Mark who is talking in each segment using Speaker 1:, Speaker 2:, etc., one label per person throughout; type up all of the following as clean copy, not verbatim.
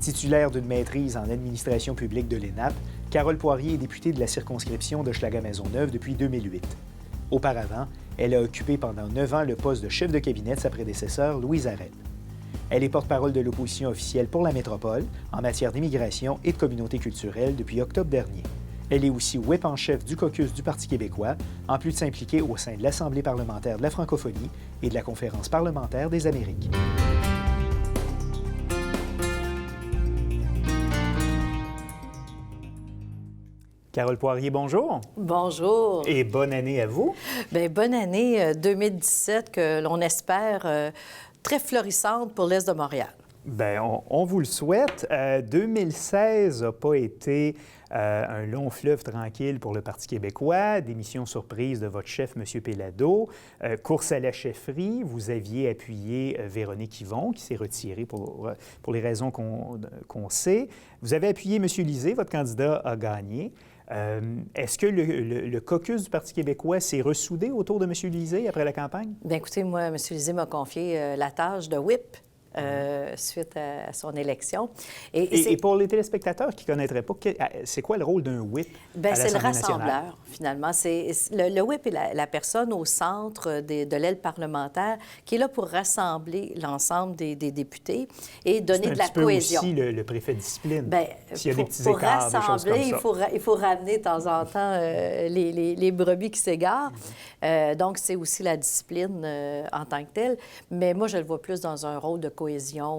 Speaker 1: Titulaire d'une maîtrise en administration publique de l'ENAP, Carole Poirier est députée de la circonscription de Hochelaga-Maisonneuve depuis 2008. Auparavant, elle a occupé pendant 9 ans le poste de chef de cabinet de sa prédécesseur, Louise Arel. Elle est porte-parole de l'opposition officielle pour la métropole en matière d'immigration et de communauté culturelle depuis octobre dernier. Elle est aussi whip en chef du caucus du Parti québécois, en plus de s'impliquer au sein de l'Assemblée parlementaire de la francophonie et de la Conférence parlementaire des Amériques. Carole Poirier, bonjour.
Speaker 2: Bonjour.
Speaker 1: Et bonne année à vous.
Speaker 2: Bien, bonne année 2017 que l'on espère très florissante pour l'Est de Montréal.
Speaker 1: Bien, on vous le souhaite. 2016 n'a pas été un long fleuve tranquille pour le Parti québécois. Démission surprise de votre chef, M. Péladeau. Course à la chefferie. Vous aviez appuyé Véronique Yvon, qui s'est retirée pour les raisons qu'on sait. Vous avez appuyé M. Lisée. Votre candidat a gagné. Est-ce que le caucus du Parti québécois s'est ressoudé autour de M. Lisée après la campagne?
Speaker 2: Bien, écoutez, moi, M. Lisée m'a confié la tâche de whip suite à son élection.
Speaker 1: Et pour les téléspectateurs qui ne connaîtraient pas, c'est quoi le rôle d'un whip?
Speaker 2: Bien, c'est le
Speaker 1: rassembleur,
Speaker 2: nationale? Finalement. Le whip est la personne au centre de l'aile parlementaire qui est là pour rassembler l'ensemble des députés et donner de la cohésion.
Speaker 1: C'est un petit peu aussi le préfet de discipline.
Speaker 2: Bien,
Speaker 1: s'il y a des petits
Speaker 2: pour
Speaker 1: écarts, des choses comme ça.
Speaker 2: il faut ramener de temps en temps les brebis qui s'égarent. Donc, c'est aussi la discipline en tant que telle. Mais moi, je le vois plus dans un rôle de cohésion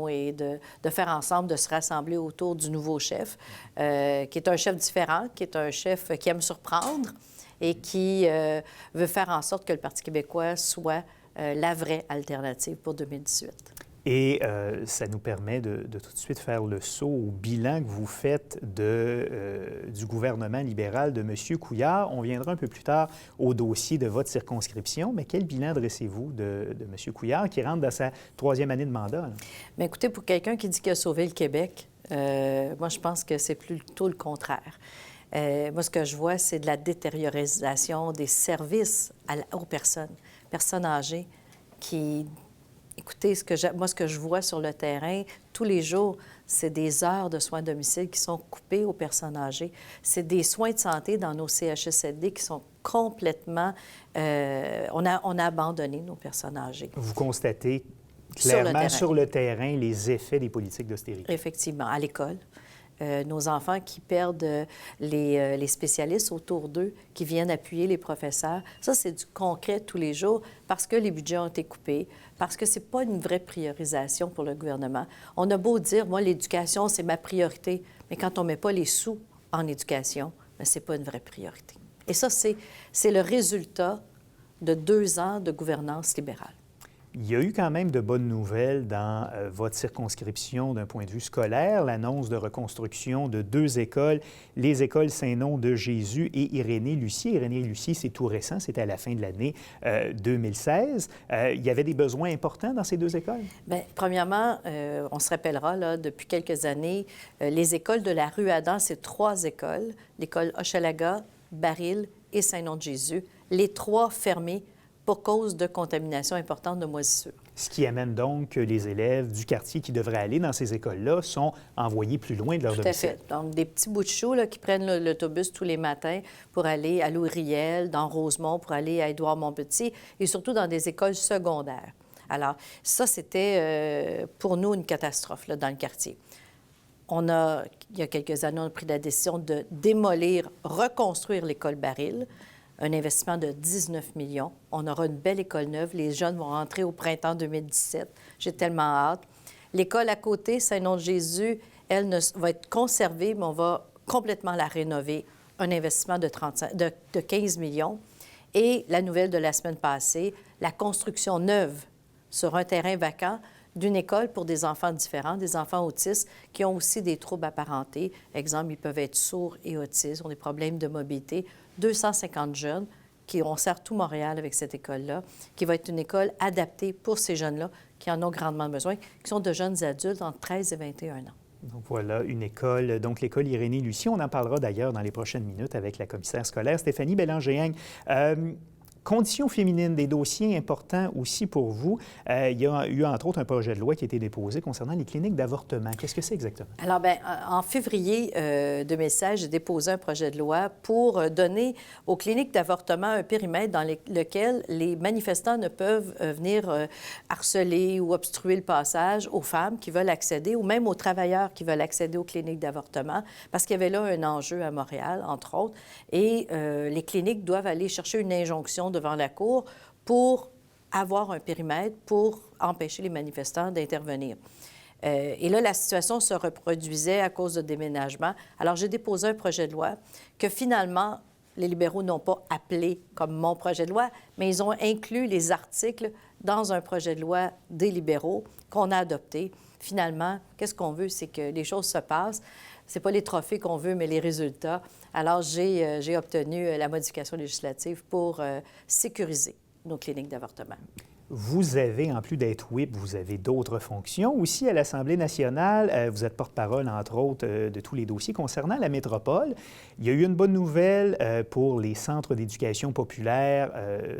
Speaker 2: et de faire ensemble, de se rassembler autour du nouveau chef, qui est un chef différent, qui est un chef qui aime surprendre et qui veut faire en sorte que le Parti québécois soit la vraie alternative pour 2018.
Speaker 1: Et ça nous permet de tout de suite faire le saut au bilan que vous faites du gouvernement libéral de M. Couillard. On viendra un peu plus tard au dossier de votre circonscription, mais quel bilan dressez-vous de M. Couillard qui rentre dans sa 3e année de mandat?
Speaker 2: Bien, écoutez, pour quelqu'un qui dit qu'il a sauvé le Québec, moi, je pense que c'est plutôt le contraire. Moi, ce que je vois, c'est de la détériorisation des services aux personnes âgées qui... Écoutez, ce que je vois sur le terrain, tous les jours, c'est des heures de soins à domicile qui sont coupées aux personnes âgées. C'est des soins de santé dans nos CHSLD qui sont complètement... on a abandonné nos personnes âgées.
Speaker 1: Vous constatez clairement sur le terrain les effets des politiques d'austérité.
Speaker 2: Effectivement, à l'école. Nos enfants qui perdent les spécialistes autour d'eux, qui viennent appuyer les professeurs. Ça, c'est du concret tous les jours parce que les budgets ont été coupés, parce que ce n'est pas une vraie priorisation pour le gouvernement. On a beau dire, moi, l'éducation, c'est ma priorité, mais quand on ne met pas les sous en éducation, ce n'est pas une vraie priorité. Et ça, c'est le résultat de 2 ans de gouvernance libérale.
Speaker 1: Il y a eu quand même de bonnes nouvelles dans votre circonscription d'un point de vue scolaire, l'annonce de reconstruction de 2 écoles, les écoles Saint-Nom de Jésus et Irénée-Lucie. Irénée-Lucie, c'est tout récent, c'était à la fin de l'année 2016. Il y avait des besoins importants dans ces 2 écoles? Bien,
Speaker 2: premièrement, on se rappellera, là, depuis quelques années, les écoles de la rue Adam, c'est 3 écoles, l'école Hochelaga, Baril et Saint-Nom de Jésus, les 3 fermées pour cause de contamination importante de moisissures.
Speaker 1: Ce qui amène donc que les élèves du quartier qui devraient aller dans ces écoles-là sont envoyés plus loin de leur domicile.
Speaker 2: Tout à fait. Donc, des petits bouts de chou là, qui prennent l'autobus tous les matins pour aller à Louis-Riel, dans Rosemont, pour aller à Édouard-Montpetit, et surtout dans des écoles secondaires. Alors, ça, c'était pour nous une catastrophe là, dans le quartier. Il y a quelques années, on a pris la décision de démolir, reconstruire l'école Baril, un investissement de 19 millions. On aura une belle école neuve. Les jeunes vont rentrer au printemps 2017. J'ai tellement hâte. L'école à côté, Saint-Nom-de-Jésus, elle va être conservée, mais on va complètement la rénover. Un investissement de 15 millions. Et la nouvelle de la semaine passée, la construction neuve sur un terrain vacant d'une école pour des enfants différents, des enfants autistes qui ont aussi des troubles apparentés. Exemple, ils peuvent être sourds et autistes, ont des problèmes de mobilité. 250 jeunes on sert tout Montréal avec cette école-là, qui va être une école adaptée pour ces jeunes-là qui en ont grandement besoin, qui sont de jeunes adultes entre 13 et 21 ans.
Speaker 1: Donc voilà, une école, donc l'école Irénée-Lucie. On en parlera d'ailleurs dans les prochaines minutes avec la commissaire scolaire Stéphanie Bélanger-Yang. Conditions féminines, des dossiers importants aussi pour vous. Il y a eu, entre autres, un projet de loi qui a été déposé concernant les cliniques d'avortement. Qu'est-ce que c'est exactement?
Speaker 2: Alors, bien, en février 2016, j'ai déposé un projet de loi pour donner aux cliniques d'avortement un périmètre dans lequel les manifestants ne peuvent venir harceler ou obstruer le passage aux femmes qui veulent accéder ou même aux travailleurs qui veulent accéder aux cliniques d'avortement, parce qu'il y avait là un enjeu à Montréal, entre autres, et les cliniques doivent aller chercher une injonction devant la Cour pour avoir un périmètre pour empêcher les manifestants d'intervenir. Et là, la situation se reproduisait à cause de déménagement. Alors, j'ai déposé un projet de loi que finalement, les libéraux n'ont pas appelé comme mon projet de loi, mais ils ont inclus les articles dans un projet de loi des libéraux qu'on a adopté. Finalement, qu'est-ce qu'on veut? C'est que les choses se passent. Ce n'est pas les trophées qu'on veut, mais les résultats. Alors, j'ai obtenu la modification législative pour sécuriser nos cliniques d'avortement.
Speaker 1: Vous avez, en plus d'être whip, vous avez d'autres fonctions. Aussi, à l'Assemblée nationale, vous êtes porte-parole, entre autres, de tous les dossiers concernant la métropole. Il y a eu une bonne nouvelle pour les centres d'éducation populaire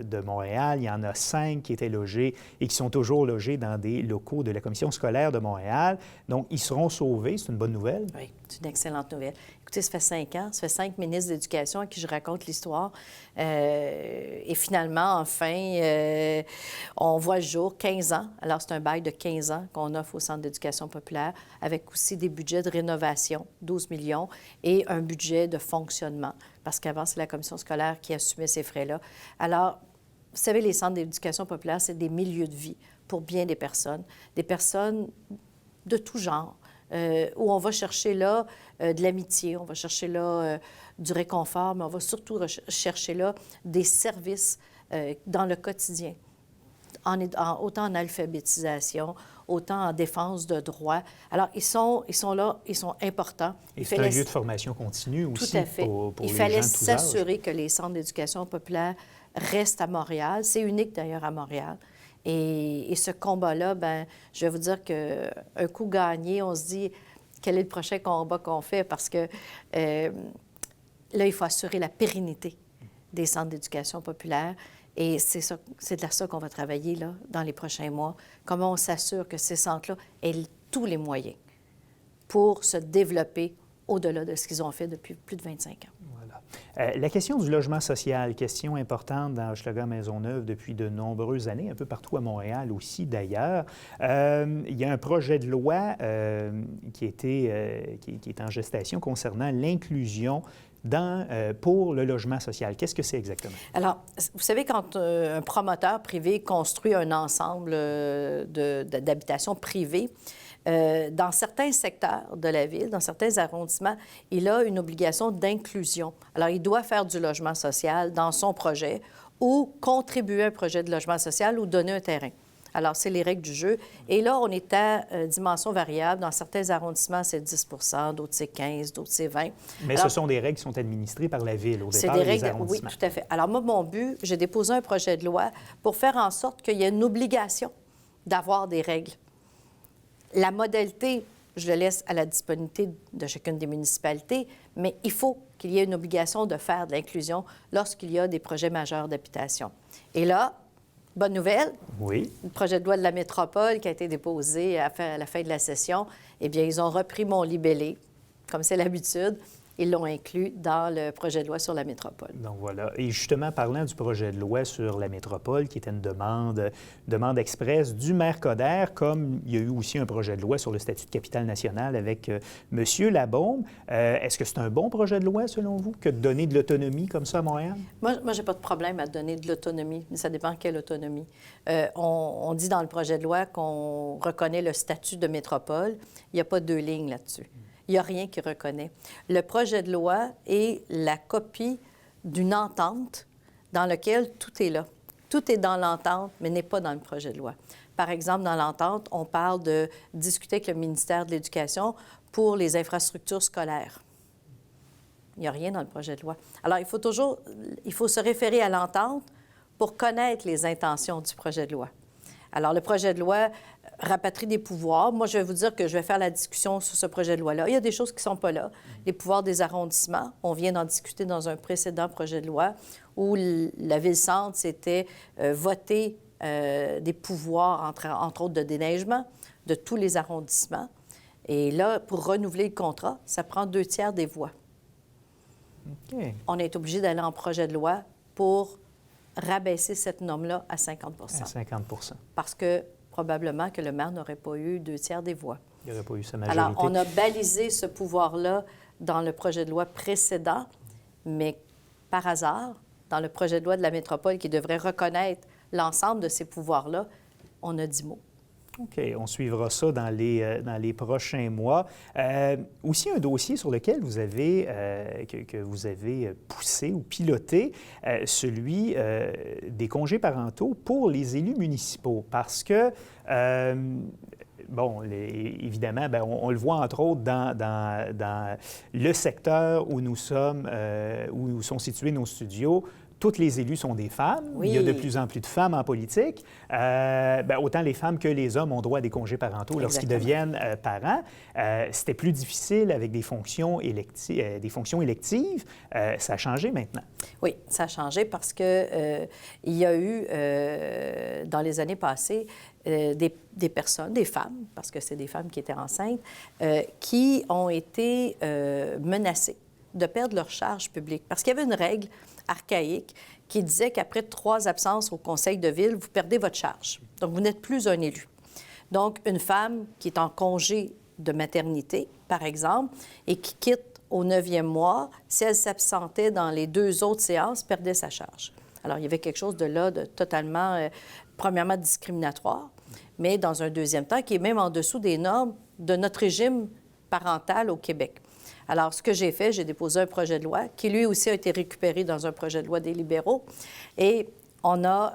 Speaker 1: de Montréal. Il y en a 5 qui étaient logés et qui sont toujours logés dans des locaux de la Commission scolaire de Montréal. Donc, ils seront sauvés. C'est une bonne nouvelle?
Speaker 2: Oui, c'est une excellente nouvelle. Écoutez, ça fait 5 ans, ça fait 5 ministres d'éducation à qui je raconte l'histoire. Et finalement, enfin, on voit le jour, 15 ans. Alors, c'est un bail de 15 ans qu'on offre au Centre d'éducation populaire, avec aussi des budgets de rénovation, 12 millions, et un budget de fonctionnement, parce qu'avant, c'est la commission scolaire qui assumait ces frais-là. Alors, vous savez, les centres d'éducation populaire, c'est des milieux de vie pour bien des personnes de tout genre. Où on va chercher là de l'amitié, on va chercher là du réconfort, mais on va surtout chercher là des services dans le quotidien, autant en alphabétisation, autant en défense de droits. Alors, ils sont là, ils sont importants.
Speaker 1: Et c'est un lieu de formation continue aussi.
Speaker 2: Tout à fait.
Speaker 1: Pour
Speaker 2: Il
Speaker 1: les
Speaker 2: fallait
Speaker 1: gens de tous âges.
Speaker 2: s'assurer que les centres d'éducation populaire restent à Montréal. C'est unique d'ailleurs à Montréal. Et ce combat-là, bien, je vais vous dire qu'un coup gagné, on se dit quel est le prochain combat qu'on fait parce que là, il faut assurer la pérennité des centres d'éducation populaire. Et c'est de ça qu'on va travailler là, dans les prochains mois. Comment on s'assure que ces centres-là aient tous les moyens pour se développer au-delà de ce qu'ils ont fait depuis plus de 25 ans.
Speaker 1: Voilà. La question du logement social, question importante dans Hochelaga-Maisonneuve depuis de nombreuses années, un peu partout à Montréal aussi d'ailleurs. Il y a un projet de loi qui est en gestation concernant l'inclusion pour le logement social. Qu'est-ce que c'est exactement? Alors,
Speaker 2: vous savez, quand un promoteur privé construit un ensemble d'habitations privées, dans certains secteurs de la ville, dans certains arrondissements, il a une obligation d'inclusion. Alors, il doit faire du logement social dans son projet ou contribuer à un projet de logement social ou donner un terrain. Alors, c'est les règles du jeu. Et là, on est à dimension variable. Dans certains arrondissements, c'est 10 d'autres, c'est 15 d'autres, c'est 20
Speaker 1: Mais ce sont des règles qui sont administrées par la ville au départ,
Speaker 2: des règles,
Speaker 1: les arrondissements.
Speaker 2: Oui, tout à fait. Alors, moi, mon but, j'ai déposé un projet de loi pour faire en sorte qu'il y ait une obligation d'avoir des règles. La modalité, je le laisse à la disponibilité de chacune des municipalités, mais il faut qu'il y ait une obligation de faire de l'inclusion lorsqu'il y a des projets majeurs d'habitation. Et là, bonne nouvelle,
Speaker 1: oui.
Speaker 2: Le projet de loi de la métropole qui a été déposé à la fin de la session, eh bien, ils ont repris mon libellé, comme c'est l'habitude. Ils l'ont inclus dans le projet de loi sur la métropole.
Speaker 1: Donc voilà. Et justement, parlant du projet de loi sur la métropole, qui était une demande express du maire Coder, comme il y a eu aussi un projet de loi sur le statut de capitale nationale avec M. Labaume. Est-ce que c'est un bon projet de loi, selon vous, que de donner de l'autonomie comme ça à Montréal?
Speaker 2: Moi je n'ai pas de problème à donner de l'autonomie, mais ça dépend quelle autonomie. On dit dans le projet de loi qu'on reconnaît le statut de métropole. Il n'y a pas 2 lignes là-dessus. Il n'y a rien qui reconnaît. Le projet de loi est la copie d'une entente dans laquelle tout est là. Tout est dans l'entente, mais n'est pas dans le projet de loi. Par exemple, dans l'entente, on parle de discuter avec le ministère de l'Éducation pour les infrastructures scolaires. Il n'y a rien dans le projet de loi. Alors, il faut se référer à l'entente pour connaître les intentions du projet de loi. Alors, le projet de loi rapatrie des pouvoirs. Moi, je vais vous dire que je vais faire la discussion sur ce projet de loi-là. Il y a des choses qui ne sont pas là. Les pouvoirs des arrondissements, on vient d'en discuter dans un précédent projet de loi où la Ville-Centre s'était voté des pouvoirs, entre autres de déneigement, de tous les arrondissements. Et là, pour renouveler le contrat, ça prend 2/3 des voix.
Speaker 1: OK.
Speaker 2: On est obligé d'aller en projet de loi pour rabaisser cette norme-là à 50
Speaker 1: À 50
Speaker 2: parce que probablement que le maire n'aurait pas eu 2/3 des voix.
Speaker 1: Il n'y aurait pas eu sa majorité.
Speaker 2: Alors, on a balisé ce pouvoir-là dans le projet de loi précédent, mais par hasard, dans le projet de loi de la métropole qui devrait reconnaître l'ensemble de ces pouvoirs-là, on a 10 mots.
Speaker 1: OK, on suivra ça dans les prochains mois. Aussi, un dossier sur lequel vous avez, que vous avez poussé ou piloté, celui des congés parentaux pour les élus municipaux, parce que... Bon, évidemment, bien, on le voit entre autres dans le secteur où nous sommes, où sont situés nos studios. Toutes les élus sont des femmes.
Speaker 2: Oui.
Speaker 1: Il y a de plus en plus de femmes en politique. Bien, autant les femmes que les hommes ont droit à des congés parentaux lorsqu'ils deviennent parents. C'était plus difficile avec des fonctions électives. Ça a changé maintenant.
Speaker 2: Oui, ça a changé parce que il y a eu, dans les années passées, des personnes, des femmes, parce que c'est des femmes qui étaient enceintes, qui ont été menacées de perdre leur charge publique. Parce qu'il y avait une règle archaïque qui disait qu'après 3 absences au conseil de ville, vous perdez votre charge. Donc, vous n'êtes plus un élu. Donc, une femme qui est en congé de maternité, par exemple, et qui quitte au 9e mois, si elle s'absentait dans les 2 autres séances, perdait sa charge. Alors, il y avait quelque chose de là de totalement, premièrement, discriminatoire, mais dans un deuxième temps, qui est même en dessous des normes de notre régime parental au Québec. Alors, ce que j'ai fait, j'ai déposé un projet de loi qui, lui aussi, a été récupéré dans un projet de loi des libéraux. Et on a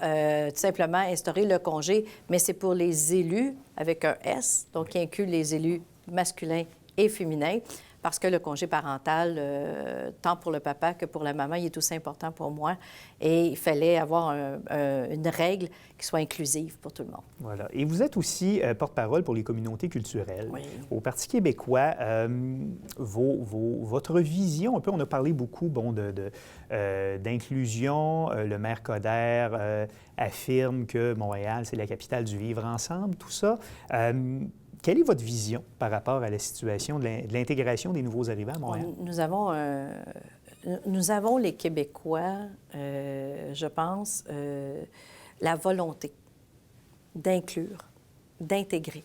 Speaker 2: tout simplement instauré le congé, mais c'est pour les élus avec un S, donc qui inclut les élus masculins et féminins, parce que le congé parental, tant pour le papa que pour la maman, il est aussi important pour moi. Et il fallait avoir une règle qui soit inclusive pour tout le monde.
Speaker 1: Voilà. Et vous êtes aussi porte-parole pour les communautés culturelles.
Speaker 2: Oui.
Speaker 1: Au Parti québécois, votre vision, un peu, on a parlé beaucoup d'inclusion. Le maire Coderre affirme que Montréal, c'est la capitale du vivre ensemble, tout ça. Quelle est votre vision par rapport à la situation de l'intégration des nouveaux arrivants à Montréal?
Speaker 2: Nous avons les Québécois, je pense, la volonté d'inclure, d'intégrer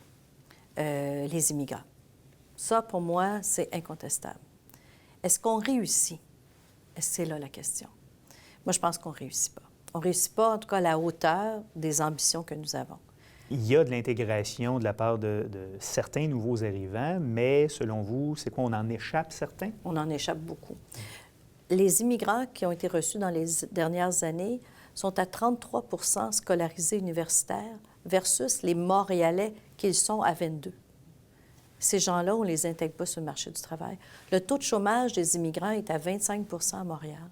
Speaker 2: les immigrants. Ça, pour moi, c'est incontestable. Est-ce qu'on réussit? C'est là la question. Moi, je pense qu'on ne réussit pas. On ne réussit pas, en tout cas, à la hauteur des ambitions que nous avons.
Speaker 1: Il y a de l'intégration de la part de certains nouveaux arrivants, mais selon vous, c'est quoi, on en échappe certains?
Speaker 2: On en échappe beaucoup. Les immigrants qui ont été reçus dans les dernières années sont à 33 % scolarisés universitaires versus les Montréalais qu'ils sont à 22. Ces gens-là, on ne les intègre pas sur le marché du travail. Le taux de chômage des immigrants est à 25 % à Montréal.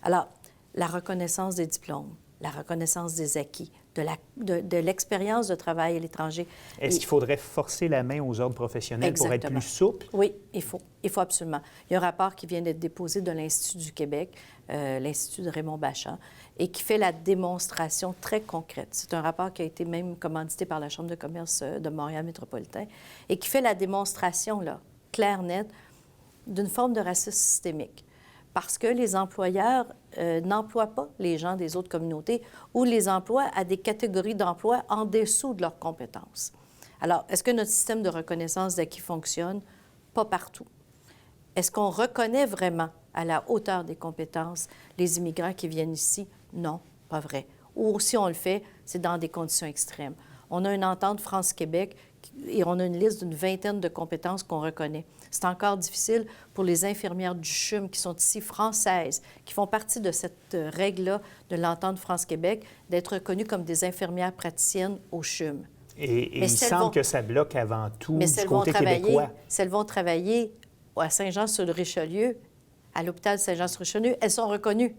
Speaker 2: Alors, la reconnaissance des diplômes, la reconnaissance des acquis, de l'expérience de travail à l'étranger.
Speaker 1: Est-ce qu'il faudrait forcer la main aux ordres professionnels pour être plus souple?
Speaker 2: Oui, il faut absolument. Il y a un rapport qui vient d'être déposé de l'Institut du Québec, l'Institut de Raymond Bachand, et qui fait la démonstration très concrète. C'est un rapport qui a été même commandité par la Chambre de commerce de Montréal métropolitain et qui fait la démonstration, là, claire, nette, d'une forme de racisme systémique. Parce que les employeurs n'emploient pas les gens des autres communautés ou les emploient à des catégories d'emploi en dessous de leurs compétences. Alors, est-ce que notre système de reconnaissance d'acquis fonctionne? Pas partout. Est-ce qu'on reconnaît vraiment à la hauteur des compétences les immigrants qui viennent ici? Non, pas vrai. Ou si on le fait, c'est dans des conditions extrêmes. On a une entente France-Québec et on a une liste d'une 20aine de compétences qu'on reconnaît. C'est encore difficile pour les infirmières du CHUM qui sont ici françaises, qui font partie de cette règle-là de l'entente France-Québec, d'être reconnues comme des infirmières praticiennes au CHUM.
Speaker 1: Et il semble que ça bloque avant tout du côté québécois.
Speaker 2: Si elles vont travailler à Saint-Jean-sur-le-Richelieu, à l'hôpital Saint-Jean-sur-le-Richelieu, elles sont reconnues.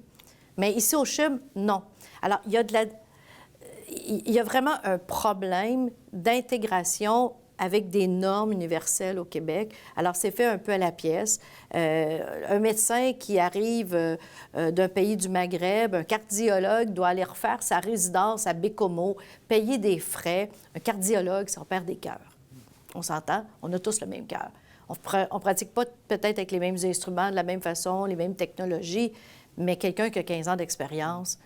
Speaker 2: Mais ici au CHUM, non. Alors, il y a vraiment un problème d'intégration avec des normes universelles au Québec. Alors, c'est fait un peu à la pièce. Un médecin qui arrive d'un pays du Maghreb, un cardiologue, doit aller refaire sa résidence à Bécomo, payer des frais. Un cardiologue, ça opère des cœurs. On s'entend? On a tous le même cœur. On ne pratique pas peut-être avec les mêmes instruments, de la même façon, les mêmes technologies, mais quelqu'un qui a 15 ans d'expérience...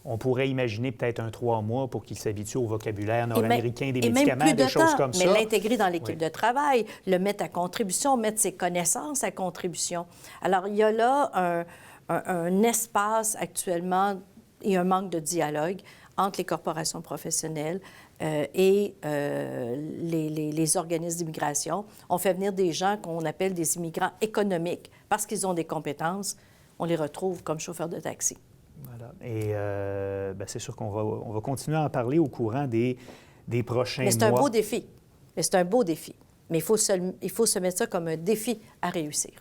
Speaker 1: On pourrait imaginer peut-être un 3 mois pour qu'il s'habitue au vocabulaire nord-américain des
Speaker 2: et
Speaker 1: médicaments,
Speaker 2: même plus
Speaker 1: des choses
Speaker 2: temps,
Speaker 1: comme ça.
Speaker 2: Mais l'intégrer dans l'équipe de travail, le mettre à contribution, mettre ses connaissances à contribution. Alors, il y a là un espace actuellement et un manque de dialogue entre les corporations professionnelles et les organismes d'immigration. On fait venir des gens qu'on appelle des immigrants économiques parce qu'ils ont des compétences. On les retrouve comme chauffeurs de taxi.
Speaker 1: Voilà. Et c'est sûr qu'on va continuer à en parler au courant des prochains mois.
Speaker 2: Mais c'est un beau défi. C'est un beau défi. Mais il faut se mettre ça comme un défi à réussir.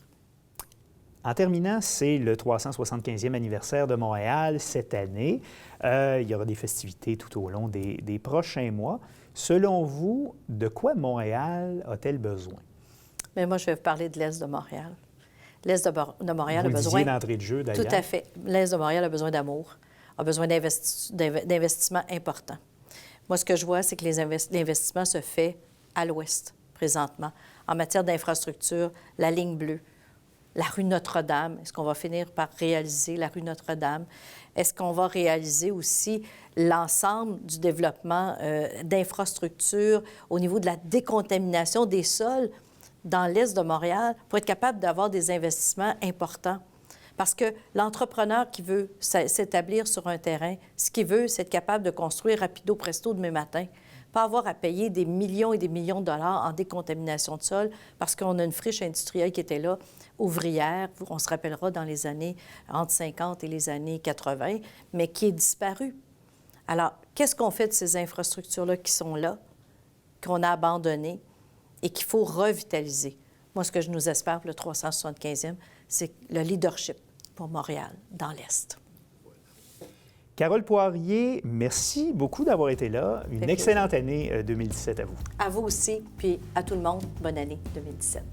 Speaker 1: En terminant, c'est le 375e anniversaire de Montréal cette année. Il y aura des festivités tout au long des prochains mois. Selon vous, de quoi Montréal a-t-elle besoin?
Speaker 2: Mais moi, je vais vous parler de l'Est de Montréal. L'Est de Montréal
Speaker 1: a
Speaker 2: besoin...
Speaker 1: Vous d'entrée de jeu, d'ailleurs.
Speaker 2: Tout à fait. L'Est de Montréal a besoin d'amour, a besoin d'investissements importants. Moi, ce que je vois, c'est que l'investissement se fait à l'Ouest, présentement. En matière d'infrastructure, la ligne bleue, la rue Notre-Dame, est-ce qu'on va finir par réaliser la rue Notre-Dame? Est-ce qu'on va réaliser aussi l'ensemble du développement d'infrastructures au niveau de la décontamination des sols dans l'Est de Montréal pour être capable d'avoir des investissements importants? Parce que l'entrepreneur qui veut s'établir sur un terrain, ce qu'il veut, c'est être capable de construire rapido presto demain matin. Pas avoir à payer des millions et des millions de dollars en décontamination de sol parce qu'on a une friche industrielle qui était là, ouvrière, on se rappellera dans les années entre 50 et les années 80, mais qui est disparue. Alors, qu'est-ce qu'on fait de ces infrastructures-là qui sont là, qu'on a abandonnées et qu'il faut revitaliser? Moi, ce que je nous espère pour le 375e, c'est le leadership pour Montréal dans l'Est.
Speaker 1: Carole Poirier, merci beaucoup d'avoir été là. Une excellente année 2017 à vous.
Speaker 2: À vous aussi, puis à tout le monde, bonne année 2017.